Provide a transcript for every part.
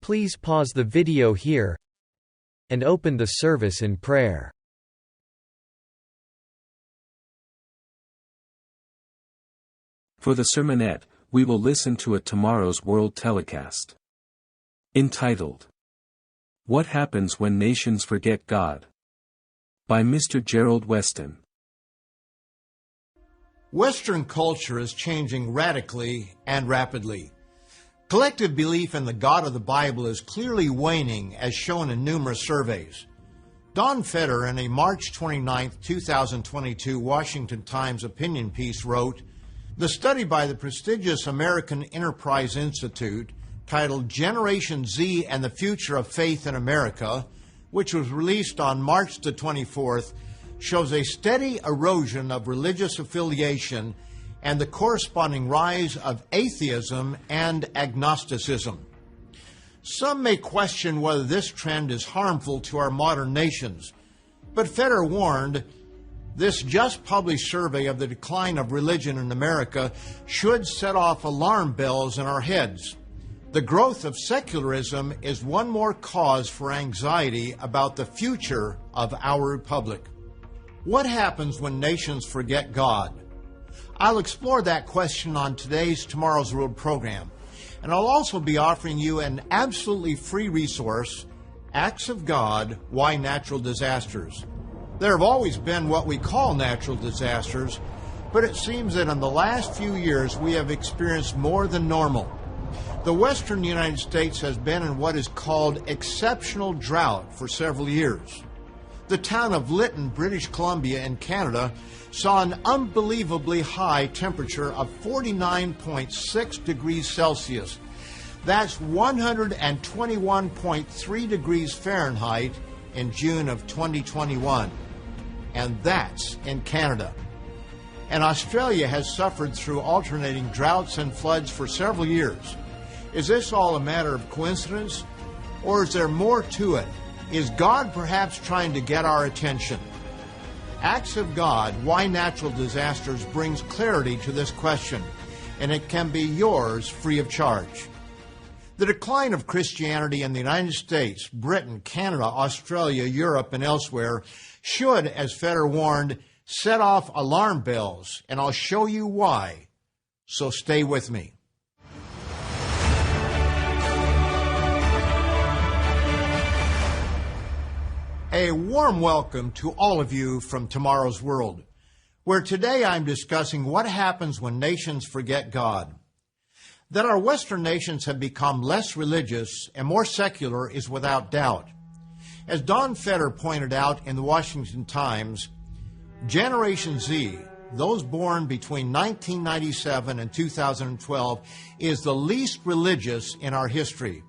Please pause the video here and open the service in prayer. For the sermonette, we will listen to a Tomorrow's World telecast. Entitled, What Happens When Nations Forget God? By Mr. Gerald Weston. Western culture is changing radically and rapidly. Collective belief in the God of the Bible is clearly waning, as shown in numerous surveys. Don Feder, in a March 29, 2022 Washington Times opinion piece, wrote, "The study by the prestigious American Enterprise Institute, titled Generation Z and the Future of Faith in America, which was released on March the 24th, shows a steady erosion of religious affiliation and the corresponding rise of atheism and agnosticism. Some may question whether this trend is harmful to our modern nations, but Feder warned, this just published survey of the decline of religion in America should set off alarm bells in our heads. The growth of secularism is one more cause for anxiety about the future of our republic." What happens when nations forget God? I'll explore that question on today's Tomorrow's World program, and I'll also be offering you an absolutely free resource, Acts of God, Why Natural Disasters. There have always been what we call natural disasters, but it seems that in the last few years we have experienced more than normal. The western United States has been in what is called exceptional drought for several years. The town of Lytton, British Columbia in Canada saw an unbelievably high temperature of 49.6 degrees Celsius. That's 121.3 degrees Fahrenheit in June of 2021. And that's in Canada. And Australia has suffered through alternating droughts and floods for several years. Is this all a matter of coincidence, or is there more to it? Is God perhaps trying to get our attention? Acts of God, Why Natural Disasters brings clarity to this question, and it can be yours free of charge. The decline of Christianity in the United States, Britain, Canada, Australia, Europe, and elsewhere should, as Feder warned, set off alarm bells, and I'll show you why. So stay with me. A warm welcome to all of you from Tomorrow's World, where today I'm discussing what happens when nations forget God. That our Western nations have become less religious and more secular is without doubt. As Don Feder pointed out in the Washington Times, Generation Z, those born between 1997 and 2012, is the least religious in our history.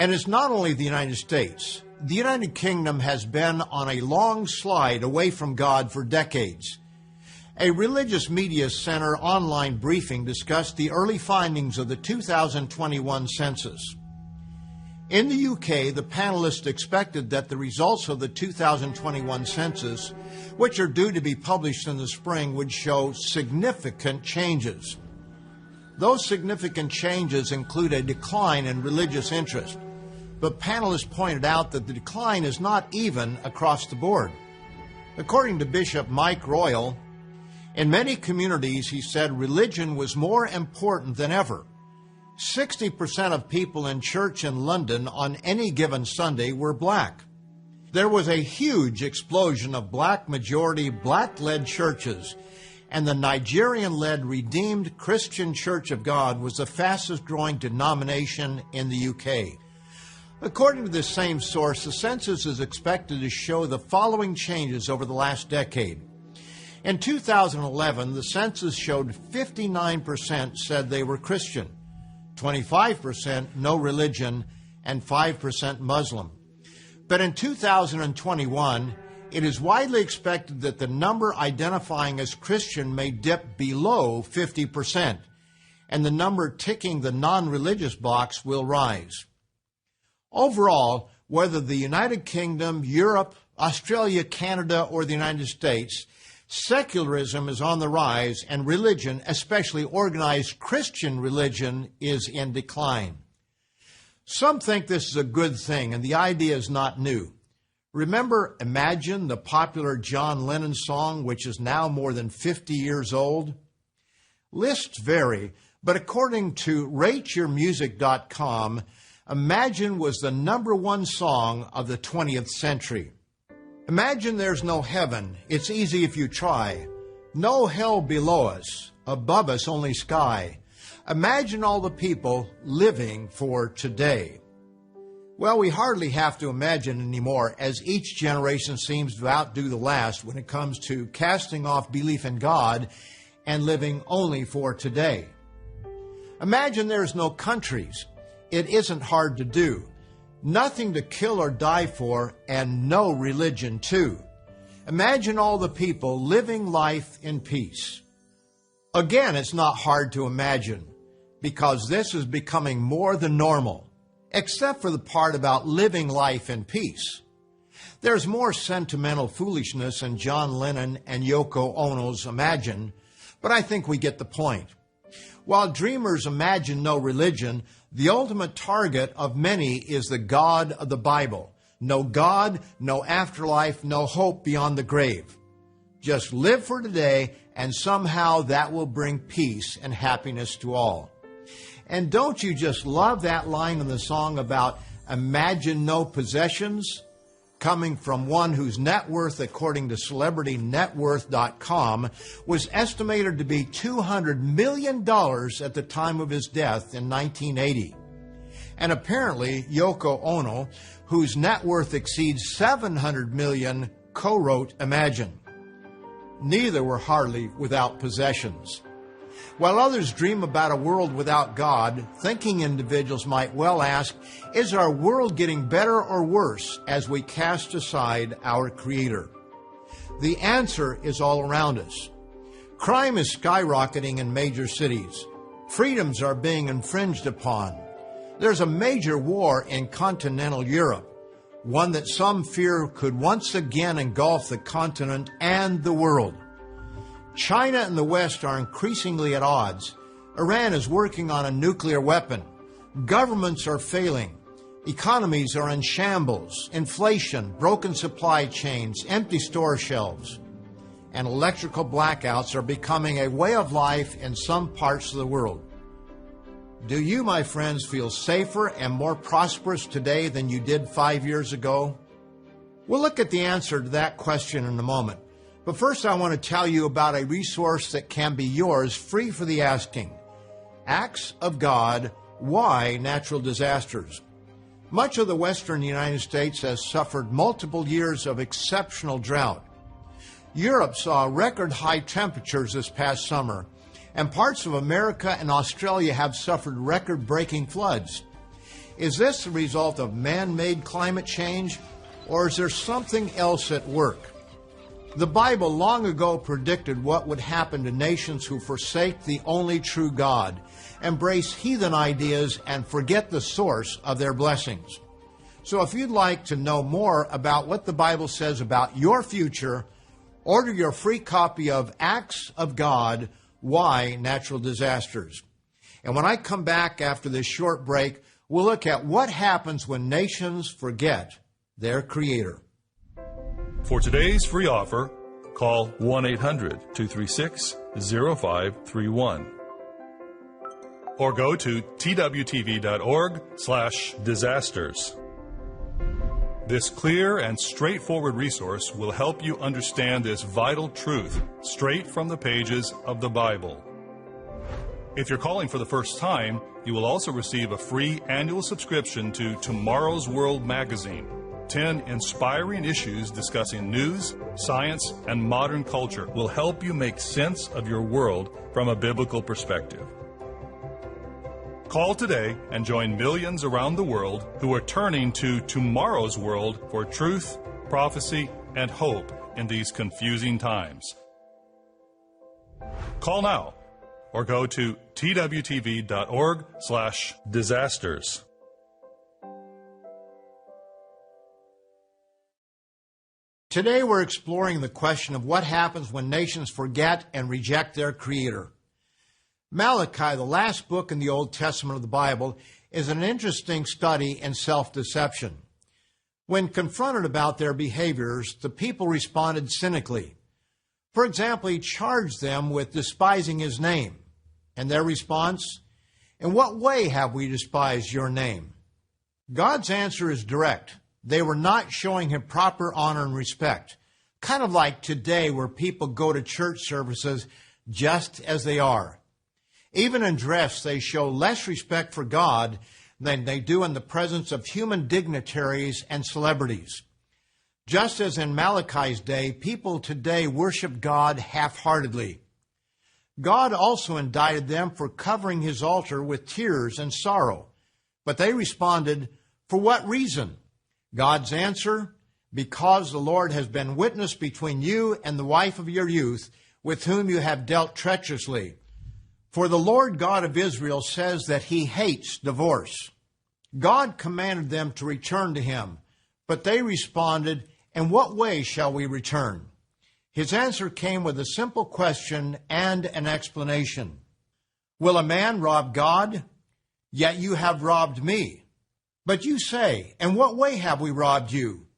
And it's not only the United States. The United Kingdom has been on a long slide away from God for decades. A religious media center online briefing discussed the early findings of the 2021 census. In the UK, the panelists expected that the results of the 2021 census, which are due to be published in the spring, would show significant changes. Those significant changes include a decline in religious interest. But panelists pointed out that the decline is not even across the board. According to Bishop Mike Royal, in many communities, he said, religion was more important than ever. 60% of people in church in London on any given Sunday were black. There was a huge explosion of black-majority, black-led churches, and the Nigerian-led Redeemed Christian Church of God was the fastest-growing denomination in the UK. According to this same source, the census is expected to show the following changes over the last decade. In 2011, the census showed 59% said they were Christian, 25% no religion, and 5% Muslim. But in 2021, it is widely expected that the number identifying as Christian may dip below 50%, and the number ticking the non-religious box will rise. Overall, whether the United Kingdom, Europe, Australia, Canada, or the United States, secularism is on the rise and religion, especially organized Christian religion, is in decline. Some think this is a good thing, and the idea is not new. Remember Imagine, the popular John Lennon song, which is now more than 50 years old? Lists vary, but according to RateYourMusic.com, Imagine was the #1 song of the 20th century. Imagine there's no heaven, it's easy if you try. No hell below us, above us only sky. Imagine all the people living for today. Well, we hardly have to imagine anymore, as each generation seems to outdo the last when it comes to casting off belief in God and living only for today. Imagine there's no countries. It isn't hard to do. Nothing to kill or die for, and no religion too. Imagine all the people living life in peace. Again, it's not hard to imagine, because this is becoming more than normal, except for the part about living life in peace. There's more sentimental foolishness in John Lennon and Yoko Ono's Imagine, but I think we get the point. While dreamers imagine no religion, the ultimate target of many is the God of the Bible. No God, no afterlife, no hope beyond the grave. Just live for today, and somehow that will bring peace and happiness to all. And don't you just love that line in the song about imagine no possessions? Coming from one whose net worth, according to CelebrityNetWorth.com, was estimated to be $200 million at the time of his death in 1980. And apparently, Yoko Ono, whose net worth exceeds $700 million, co-wrote Imagine. Neither were hardly without possessions. While others dream about a world without God, thinking individuals might well ask, is our world getting better or worse as we cast aside our Creator? The answer is all around us. Crime is skyrocketing in major cities. Freedoms are being infringed upon. There's a major war in continental Europe, one that some fear could once again engulf the continent and the world. China and the West are increasingly at odds. Iran is working on a nuclear weapon. Governments are failing. Economies are in shambles. Inflation, broken supply chains, empty store shelves. And electrical blackouts are becoming a way of life in some parts of the world. Do you, my friends, feel safer and more prosperous today than you did 5 years ago? We'll look at the answer to that question in a moment. But first, I want to tell you about a resource that can be yours free for the asking. Acts of God, Why Natural Disasters. Much of the western United States has suffered multiple years of exceptional drought. Europe saw record high temperatures this past summer, and parts of America and Australia have suffered record-breaking floods. Is this the result of man-made climate change, or is there something else at work? The Bible long ago predicted what would happen to nations who forsake the only true God, embrace heathen ideas, and forget the source of their blessings. So if you'd like to know more about what the Bible says about your future, order your free copy of Acts of God, Why Natural Disasters. And when I come back after this short break, we'll look at what happens when nations forget their Creator. For today's free offer, call 1-800-236-0531 or go to twtv.org/disasters. This clear and straightforward resource will help you understand this vital truth straight from the pages of the Bible. If you're calling for the first time, you will also receive a free annual subscription to Tomorrow's World magazine. 10 inspiring issues discussing news, science, and modern culture will help you make sense of your world from a biblical perspective. Call today and join millions around the world who are turning to Tomorrow's World for truth, prophecy, and hope in these confusing times. Call now or go to twtv.org/disasters. Today we're exploring the question of what happens when nations forget and reject their Creator. Malachi, the last book in the Old Testament of the Bible, is an interesting study in self-deception. When confronted about their behaviors, the people responded cynically. For example, he charged them with despising his name. And their response, "In what way have we despised your name?" God's answer is direct. They were not showing him proper honor and respect. Kind of like today where people go to church services just as they are. Even in dress, they show less respect for God than they do in the presence of human dignitaries and celebrities. Just as in Malachi's day, people today worship God half-heartedly. God also indicted them for covering his altar with tears and sorrow. But they responded, "For what reason?" God's answer, "Because the Lord has been witness between you and the wife of your youth, with whom you have dealt treacherously. For the Lord God of Israel says that he hates divorce." God commanded them to return to him, but they responded, "In what way shall we return?" His answer came with a simple question and an explanation. "Will a man rob God? Yet you have robbed me. But you say, 'In what way have we robbed you?'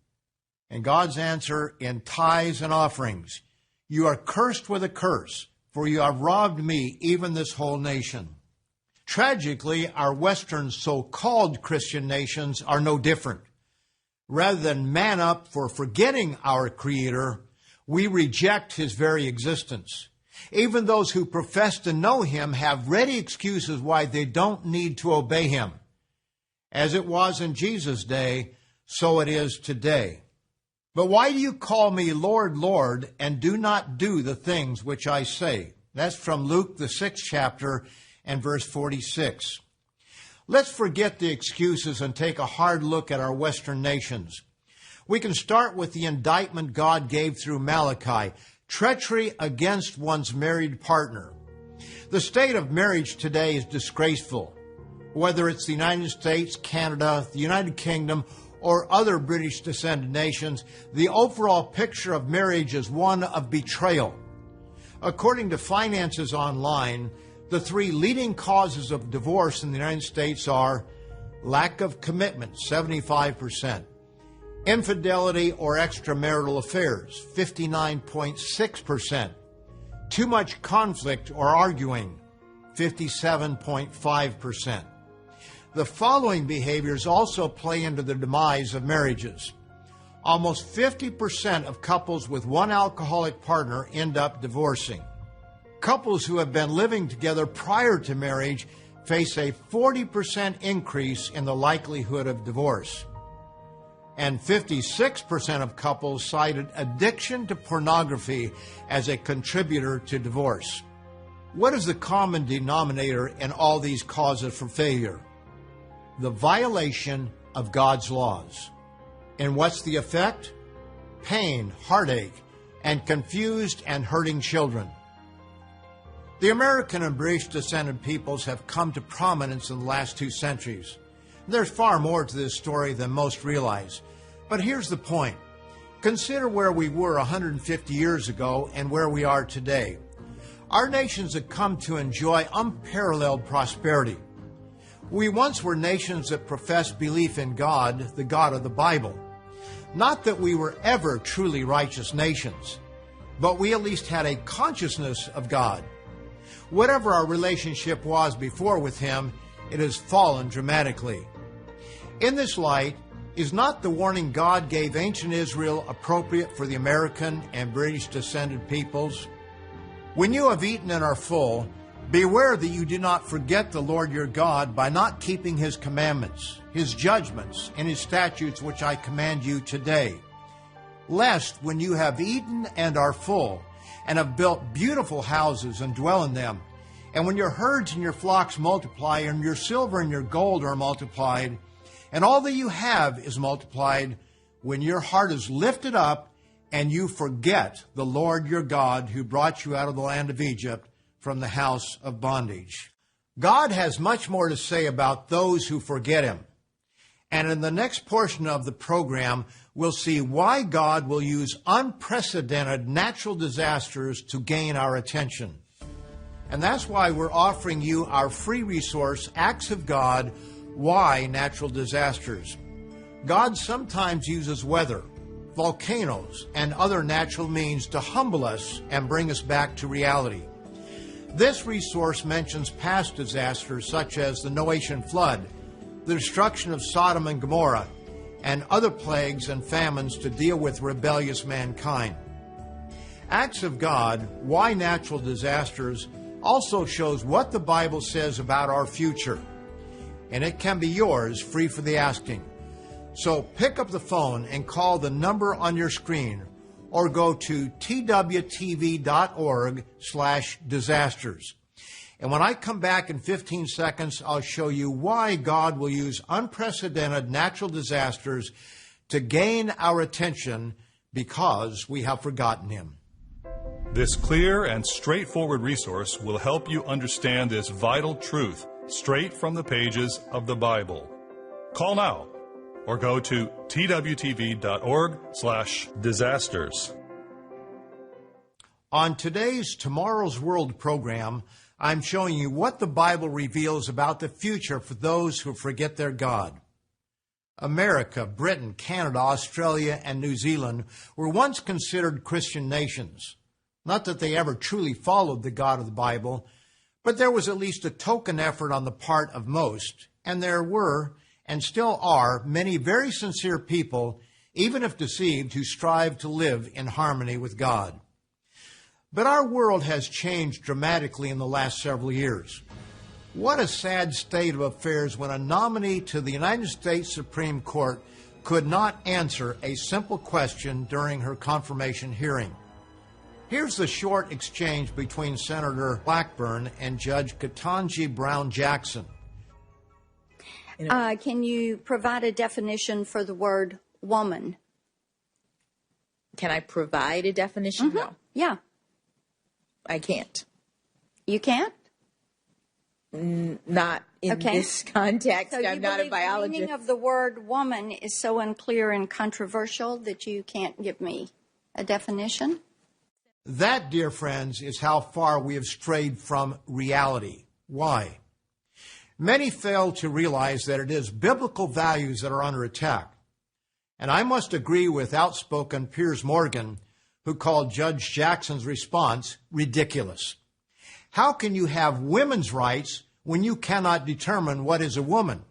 And God's answer, 'In tithes and offerings. You are cursed with a curse, for you have robbed me, even this whole nation." Tragically, our Western so-called Christian nations are no different. Rather than man up for forgetting our Creator, we reject his very existence. Even those who profess to know him have ready excuses why they don't need to obey him. As it was in Jesus' day, so it is today. "But why do you call me Lord, Lord, and do not do the things which I say?" That's from Luke, the 6th chapter, and verse 46. Let's forget the excuses and take a hard look at our Western nations. We can start with the indictment God gave through Malachi, treachery against one's married partner. The state of marriage today is disgraceful. Whether it's the United States, Canada, the United Kingdom, or other British-descended nations, the overall picture of marriage is one of betrayal. According to Finances Online, the 3 leading causes of divorce in the United States are lack of commitment, 75%, infidelity or extramarital affairs, 59.6%, too much conflict or arguing, 57.5%. The following behaviors also play into the demise of marriages. Almost 50% of couples with one alcoholic partner end up divorcing. Couples who have been living together prior to marriage face a 40% increase in the likelihood of divorce. And 56% of couples cited addiction to pornography as a contributor to divorce. What is the common denominator in all these causes for failure? The violation of God's laws. And what's the effect? Pain, heartache, and confused and hurting children. The American and British descended peoples have come to prominence in the last 2 centuries. There's far more to this story than most realize. But here's the point. Consider where we were 150 years ago and where we are today. Our nations have come to enjoy unparalleled prosperity. We once were nations that professed belief in God, the God of the Bible. Not that we were ever truly righteous nations, but we at least had a consciousness of God. Whatever our relationship was before with him, it has fallen dramatically. In this light, is not the warning God gave ancient Israel appropriate for the American and British descended peoples? When you have eaten and are full, beware that you do not forget the Lord your God by not keeping his commandments, his judgments, and his statutes which I command you today. Lest when you have eaten and are full, and have built beautiful houses and dwell in them, and when your herds and your flocks multiply, and your silver and your gold are multiplied, and all that you have is multiplied, when your heart is lifted up, and you forget the Lord your God who brought you out of the land of Egypt from the house of bondage. God has much more to say about those who forget him. And in the next portion of the program, we'll see why God will use unprecedented natural disasters to gain our attention. And that's why we're offering you our free resource, Acts of God, Why natural disasters? God sometimes uses weather, volcanoes, and other natural means to humble us and bring us back to reality. This resource mentions past disasters such as the Noachian flood, the destruction of Sodom and Gomorrah, and other plagues and famines to deal with rebellious mankind. Acts of God, Why Natural Disasters, also shows what the Bible says about our future, and it can be yours free for the asking. So pick up the phone and call the number on your screen, or go to twtv.org/disasters. And when I come back in 15 seconds, I'll show you why God will use unprecedented natural disasters to gain our attention because we have forgotten Him. This clear and straightforward resource will help you understand this vital truth straight from the pages of the Bible. Call now or go to twtv.org/disasters. On today's Tomorrow's World program, I'm showing you what the Bible reveals about the future for those who forget their God. America, Britain, Canada, Australia, and New Zealand were once considered Christian nations. Not that they ever truly followed the God of the Bible, but there was at least a token effort on the part of most, and there were, and still are, many very sincere people, even if deceived, who strive to live in harmony with God. But our world has changed dramatically in the last several years. What a sad state of affairs when a nominee to the United States Supreme Court could not answer a simple question during her confirmation hearing. Here's the short exchange between Senator Blackburn and Judge Ketanji Brown Jackson. Can you provide a definition for the word woman? Can I provide a definition? Mm-hmm. No. Yeah. I can't. You can't? Not in this context. So I'm not a The biologist. meaning of the word woman is so unclear and controversial that you can't give me a definition? That, dear friends, is how far we have strayed from reality. Why? Many fail to realize that it is biblical values that are under attack. And I must agree with outspoken Piers Morgan, who called Judge Jackson's response ridiculous. How can you have women's rights when you cannot determine what is a woman?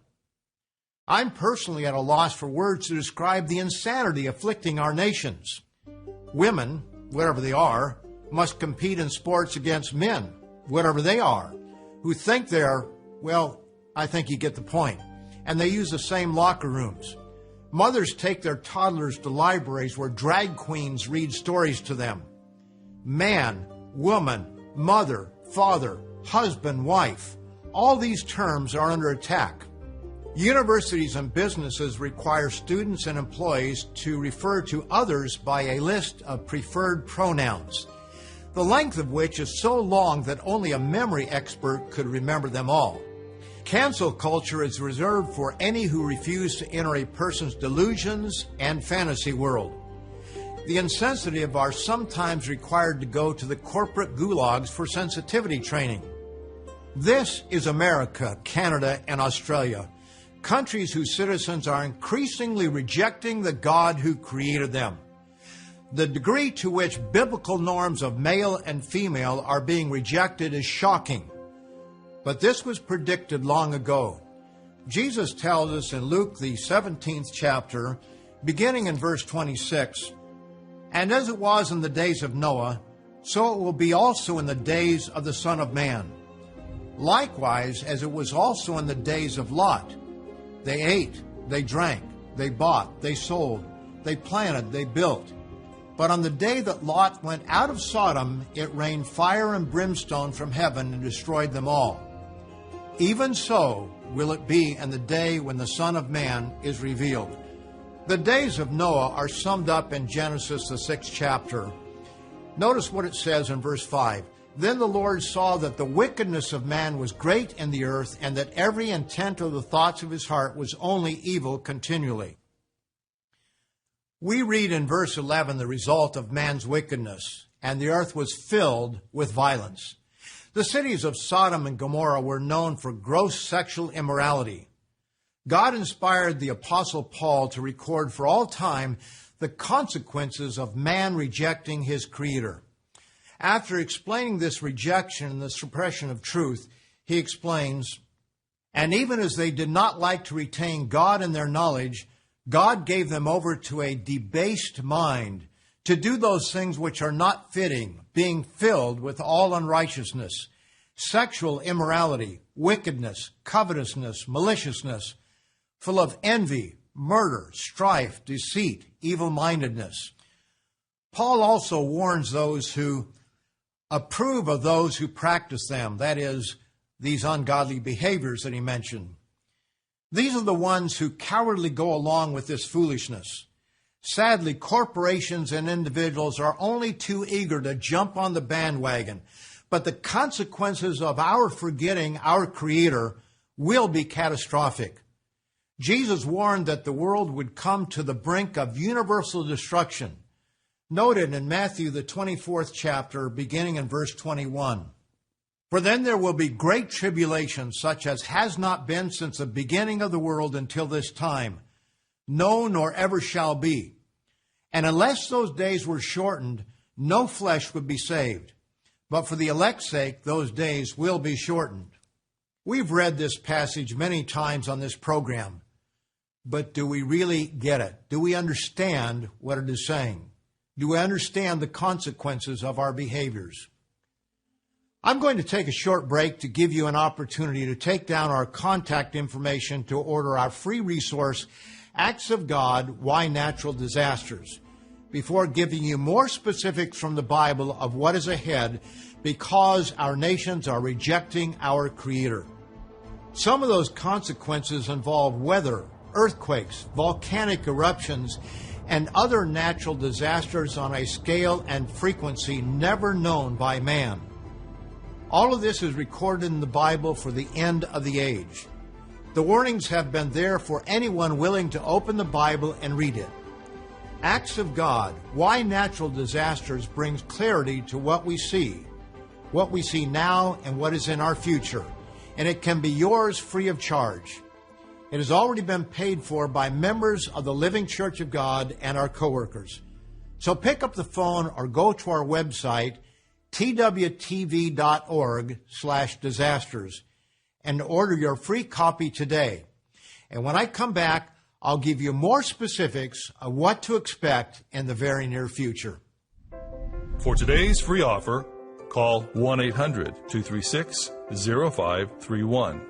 I'm personally at a loss for words to describe the insanity afflicting our nations. Women, whatever they are, must compete in sports against men, whatever they are, who think they're, well, I think you get the point. And they use the same locker rooms. Mothers take their toddlers to libraries where drag queens read stories to them. Man, woman, mother, father, husband, wife, all these terms are under attack. Universities and businesses require students and employees to refer to others by a list of preferred pronouns, the length of which is so long that only a memory expert could remember them all. Cancel culture is reserved for any who refuse to enter a person's delusions and fantasy world. The insensitive are sometimes required to go to the corporate gulags for sensitivity training. This is America, Canada, and Australia, countries whose citizens are increasingly rejecting the God who created them. The degree to which biblical norms of male and female are being rejected is shocking. But this was predicted long ago. Jesus tells us in Luke, the 17th chapter, beginning in verse 26, "And as it was in the days of Noah, so it will be also in the days of the Son of Man. Likewise, as it was also in the days of Lot. They ate, they drank, they bought, they sold, they planted, they built. But on the day that Lot went out of Sodom, it rained fire and brimstone from heaven and destroyed them all. Even so will it be in the day when the Son of Man is revealed." The days of Noah are summed up in Genesis, the 6th chapter. Notice what it says in verse 5. "Then the Lord saw that the wickedness of man was great in the earth, and that every intent of the thoughts of his heart was only evil continually." We read in verse 11 the result of man's wickedness, "And the earth was filled with violence." The cities of Sodom and Gomorrah were known for gross sexual immorality. God inspired the Apostle Paul to record for all time the consequences of man rejecting his Creator. After explaining this rejection and the suppression of truth, he explains, "And even as they did not like to retain God in their knowledge, God gave them over to a debased mind, to do those things which are not fitting, being filled with all unrighteousness, sexual immorality, wickedness, covetousness, maliciousness, full of envy, murder, strife, deceit, evil-mindedness." Paul also warns those who approve of those who practice them, that is, these ungodly behaviors that he mentioned. These are the ones who cowardly go along with this foolishness. Sadly, corporations and individuals are only too eager to jump on the bandwagon, but the consequences of our forgetting our Creator will be catastrophic. Jesus warned that the world would come to the brink of universal destruction, noted in Matthew, the 24th chapter, beginning in verse 21. "For then there will be great tribulation, such as has not been since the beginning of the world until this time, no, nor ever shall be. And unless those days were shortened, no flesh would be saved. But for the elect's sake, those days will be shortened." We've read this passage many times on this program, but do we really get it? Do we understand what it is saying? Do we understand the consequences of our behaviors? I'm going to take a short break to give you an opportunity to take down our contact information to order our free resource, Acts of God, Why Natural Disasters, before giving you more specifics from the Bible of what is ahead because our nations are rejecting our Creator. Some of those consequences involve weather, earthquakes, volcanic eruptions, and other natural disasters on a scale and frequency never known by man. All of this is recorded in the Bible for the end of the age. The warnings have been there for anyone willing to open the Bible and read it. Acts of God, Why Natural Disasters brings clarity to what we see now and what is in our future, and it can be yours free of charge. It has already been paid for by members of the Living Church of God and our co-workers. So pick up the phone or go to our website, twtv.org/disasters, and order your free copy today. And when I come back, I'll give you more specifics of what to expect in the very near future. For today's free offer, call 1-800-236-0531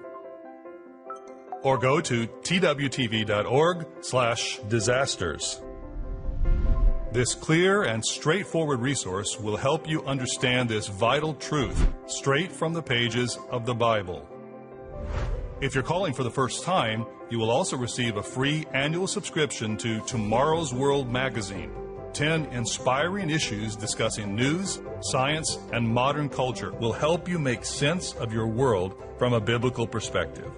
or go to twtv.org/disasters. This clear and straightforward resource will help you understand this vital truth straight from the pages of the Bible. If you're calling for the first time, you will also receive a free annual subscription to Tomorrow's World magazine. 10 inspiring issues discussing news, science, and modern culture will help you make sense of your world from a biblical perspective.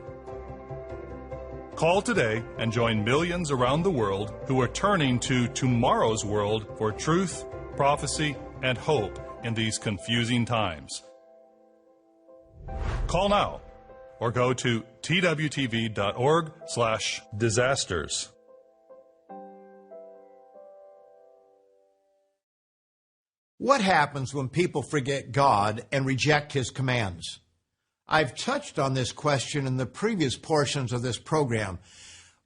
Call today and join millions around the world who are turning to Tomorrow's World for truth, prophecy, and hope in these confusing times. Call now or go to twtv.org/disasters. What happens when people forget God and reject His commands? I've touched on this question in the previous portions of this program,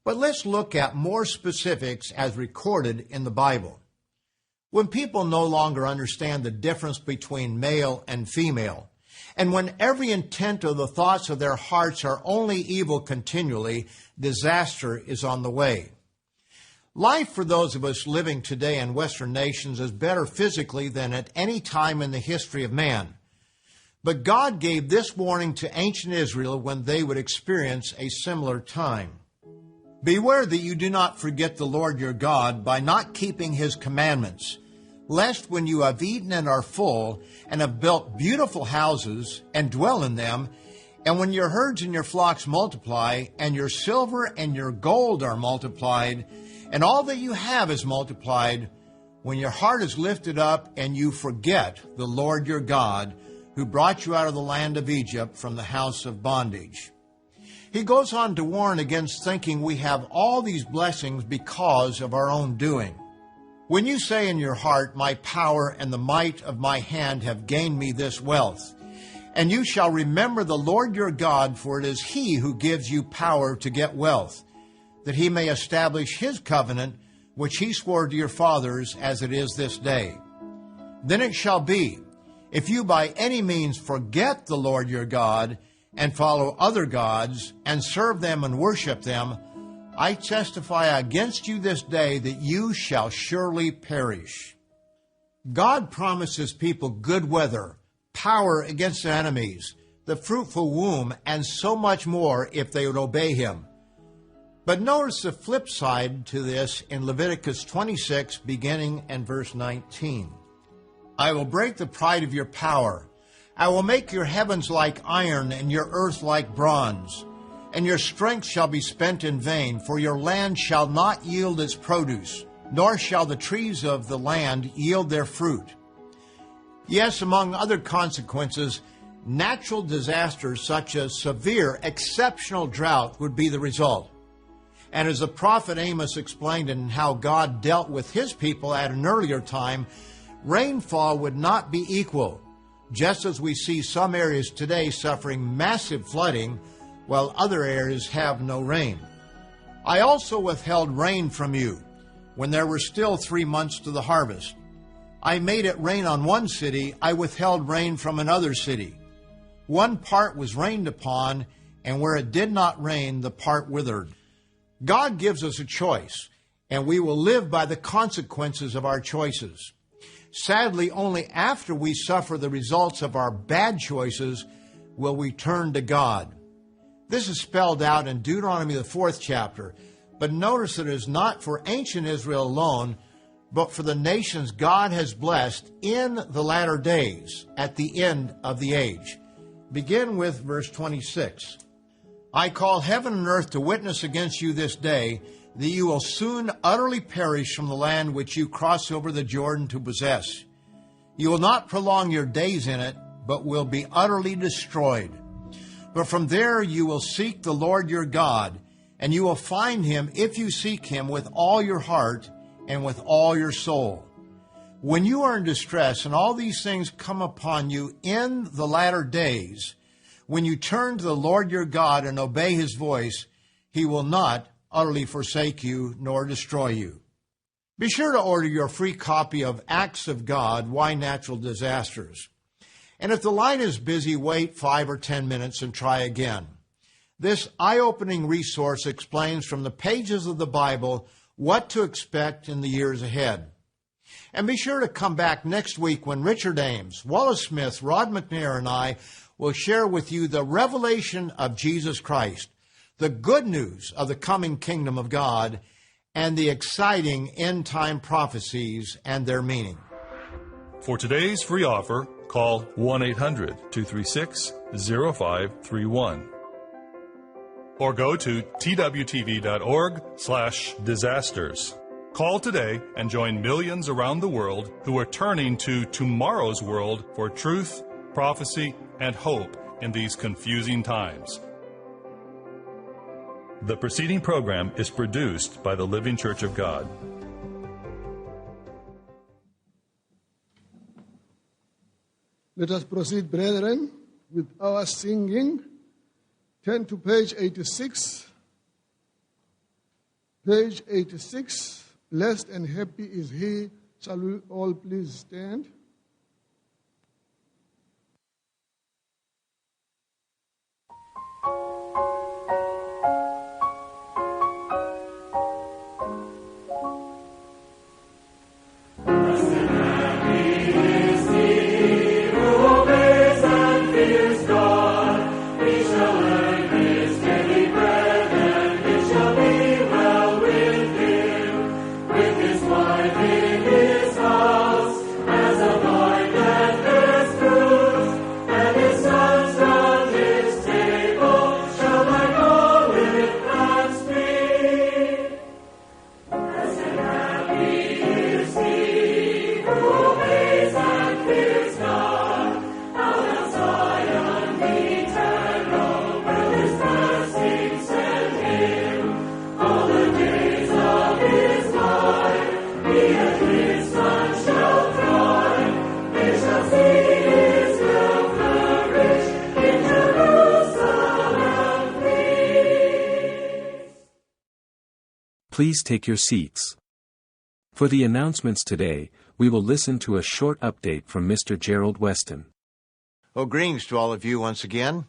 but let's look at more specifics as recorded in the Bible. When people no longer understand the difference between male and female, and when every intent of the thoughts of their hearts are only evil continually, disaster is on the way. Life for those of us living today in Western nations is better physically than at any time in the history of man. But God gave this warning to ancient Israel when they would experience a similar time. Beware that you do not forget the Lord your God by not keeping His commandments, lest when you have eaten and are full, and have built beautiful houses, and dwell in them, and when your herds and your flocks multiply, and your silver and your gold are multiplied, and all that you have is multiplied, when your heart is lifted up, and you forget the Lord your God, who brought you out of the land of Egypt from the house of bondage. He goes on to warn against thinking we have all these blessings because of our own doing. When you say in your heart, "My power and the might of my hand have gained me this wealth," and you shall remember the Lord your God, for it is He who gives you power to get wealth, that He may establish His covenant, which He swore to your fathers, as it is this day. Then it shall be, if you by any means forget the Lord your God, and follow other gods, and serve them and worship them, I testify against you this day that you shall surely perish. God promises people good weather, power against their enemies, the fruitful womb, and so much more if they would obey Him. But notice the flip side to this in Leviticus 26, beginning in verse 19. I will break the pride of your power. I will make your heavens like iron and your earth like bronze. And your strength shall be spent in vain, for your land shall not yield its produce, nor shall the trees of the land yield their fruit. Yes, among other consequences, natural disasters such as severe, exceptional drought would be the result. And as the prophet Amos explained in how God dealt with his people at an earlier time, rainfall would not be equal, just as we see some areas today suffering massive flooding, while other areas have no rain. I also withheld rain from you when there were still 3 months to the harvest. I made it rain on one city, I withheld rain from another city. One part was rained upon, and where it did not rain, the part withered. God gives us a choice, and we will live by the consequences of our choices. Sadly, only after we suffer the results of our bad choices will we turn to God. This is spelled out in Deuteronomy, the 4th chapter, but notice that it is not for ancient Israel alone, but for the nations God has blessed in the latter days, at the end of the age. Begin with verse 26. I call heaven and earth to witness against you this day, that you will soon utterly perish from the land which you cross over the Jordan to possess. You will not prolong your days in it, but will be utterly destroyed. But from there you will seek the Lord your God, and you will find Him if you seek Him with all your heart and with all your soul. When you are in distress and all these things come upon you in the latter days, when you turn to the Lord your God and obey His voice, He will not utterly forsake you nor destroy you. Be sure to order your free copy of Acts of God, Why Natural Disasters. And if the line is busy, wait 5 or 10 minutes and try again. This eye-opening resource explains from the pages of the Bible what to expect in the years ahead. And be sure to come back next week when Richard Ames, Wallace Smith, Rod McNair, and I will share with you the revelation of Jesus Christ, the good news of the coming kingdom of God, and the exciting end-time prophecies and their meaning. For today's free offer, call 1-800-236-0531 or go to twtv.org/disasters. Call today and join millions around the world who are turning to tomorrow's world for truth, prophecy, and hope in these confusing times. The preceding program is produced by the Living Church of God. Let us proceed, brethren, with our singing. Turn to page 86. Page 86. Blessed and happy is he. Shall we all please stand? As a Please take your seats. For the announcements today, we will listen to a short update from Mr. Gerald Weston. Well, greetings to all of you once again.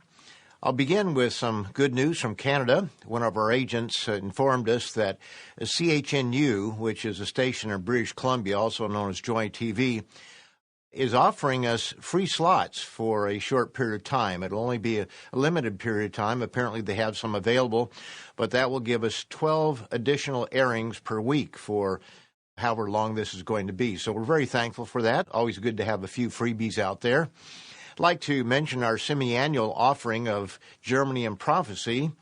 I'll begin with some good news from Canada. One of our agents informed us that CHNU, which is a station in British Columbia, also known as Joy TV, is offering us free slots for a short period of time. It'll only be a limited period of time. Apparently they have some available, but that will give us 12 additional airings per week for however long this is going to be. So we're very thankful for that. Always good to have a few freebies out there. I'd like to mention our semi-annual offering of Germany and Prophecy.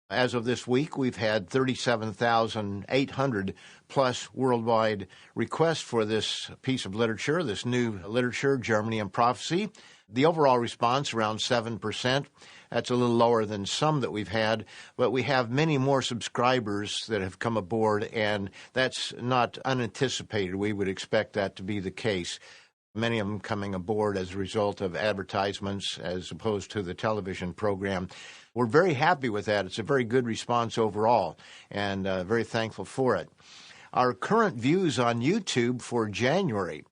As of this week, we've had 37,800 plus worldwide requests for this piece of literature, this new literature, Germany and Prophecy. The overall response, around 7%. That's a little lower than some that we've had, but we have many more subscribers that have come aboard, and that's not unanticipated. We would expect that to be the case. Many of them coming aboard as a result of advertisements as opposed to the television program. We're very happy with that. It's a very good response overall, and very thankful for it. Our current views on YouTube for January,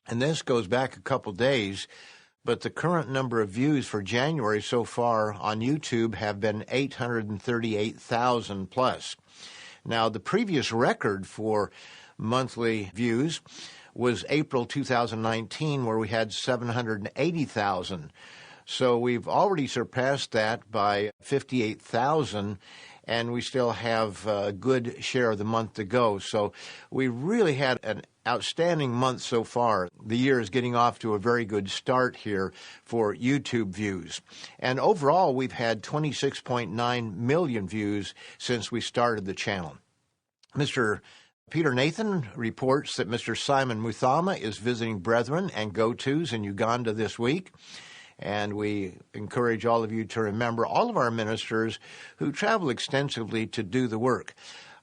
and this goes back a couple days, but the current number of views for January so far on YouTube have been 838,000 plus. Now, the previous record for monthly views was April 2019, where we had 780,000. So we've already surpassed that by 58,000, and we still have a good share of the month to go. So we really had an outstanding month so far. The year is getting off to a very good start here for YouTube views. And overall, we've had 26.9 million views since we started the channel. Mr. Peter Nathan reports that Mr. Simon Muthama is visiting brethren and go-tos in Uganda this week. And we encourage all of you to remember all of our ministers who travel extensively to do the work.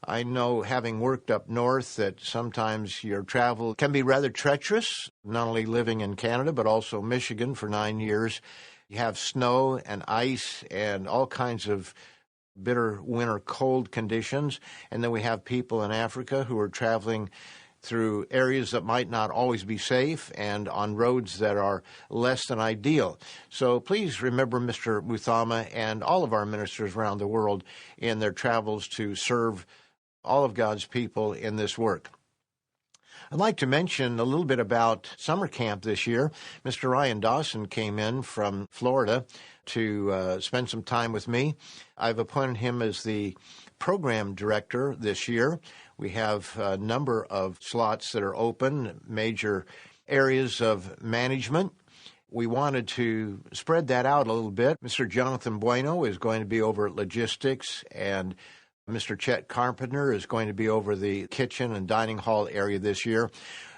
I know, having worked up north, that sometimes your travel can be rather treacherous, not only living in Canada, but also Michigan for 9 years. You have snow and ice and all kinds of bitter winter cold conditions. And then we have people in Africa who are traveling through areas that might not always be safe and on roads that are less than ideal. So please remember Mr. Muthama and all of our ministers around the world in their travels to serve all of God's people in this work. I'd like to mention a little bit about summer camp this year. Mr. Ryan Dawson came in from Florida to spend some time with me. I've appointed him as the program director this year. We have a number of slots that are open, major areas of management. We wanted to spread that out a little bit. Mr. Jonathan Bueno is going to be over logistics, and Mr. Chet Carpenter is going to be over the kitchen and dining hall area this year.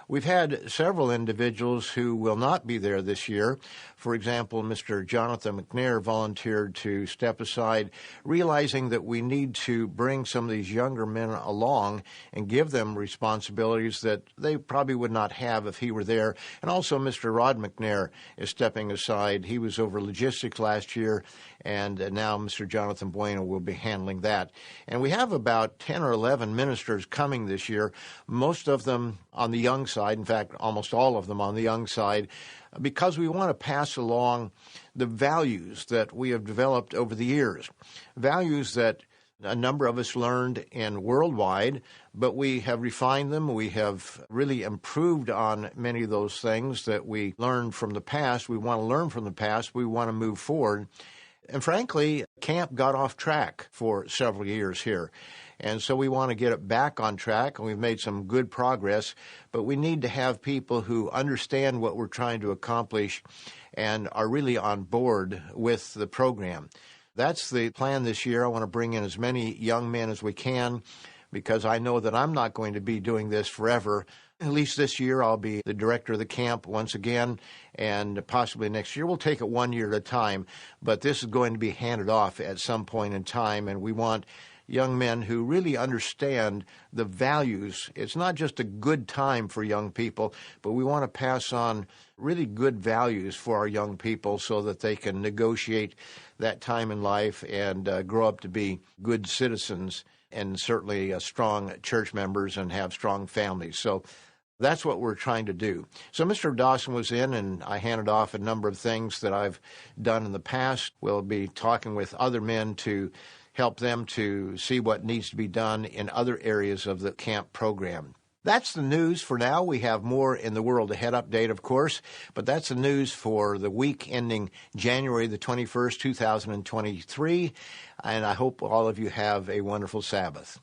We've had several individuals who will not be there this year. For example, Mr. Jonathan McNair volunteered to step aside, realizing that we need to bring some of these younger men along and give them responsibilities that they probably would not have if he were there. And also Mr. Rod McNair is stepping aside. He was over logistics last year, and now Mr. Jonathan Bueno will be handling that. And we have about 10 or 11 ministers coming this year, most of them on the young side, in fact, almost all of them on the young side, because we want to pass along the values that we have developed over the years, values that a number of us learned in worldwide, but we have refined them. We have really improved on many of those things that we learned from the past. We want to learn from the past. We want to move forward. And frankly, camp got off track for several years here. And so we want to get it back on track, and we've made some good progress, but we need to have people who understand what we're trying to accomplish and are really on board with the program. That's the plan this year. I want to bring in as many young men as we can, because I know that I'm not going to be doing this forever. At least this year I'll be the director of the camp once again, and possibly next year. We'll take it 1 year at a time, but this is going to be handed off at some point in time, and we want young men who really understand the values. It's not just a good time for young people, but we want to pass on really good values for our young people so that they can negotiate that time in life and grow up to be good citizens and certainly strong church members and have strong families. So that's what we're trying to do. So Mr. Dawson was in, and I handed off a number of things that I've done in the past. We'll be talking with other men to help them to see what needs to be done in other areas of the camp program. That's the news for now. We have more in the World Ahead update, of course, but that's the news for the week ending January the 21st, 2023, and I hope all of you have a wonderful Sabbath.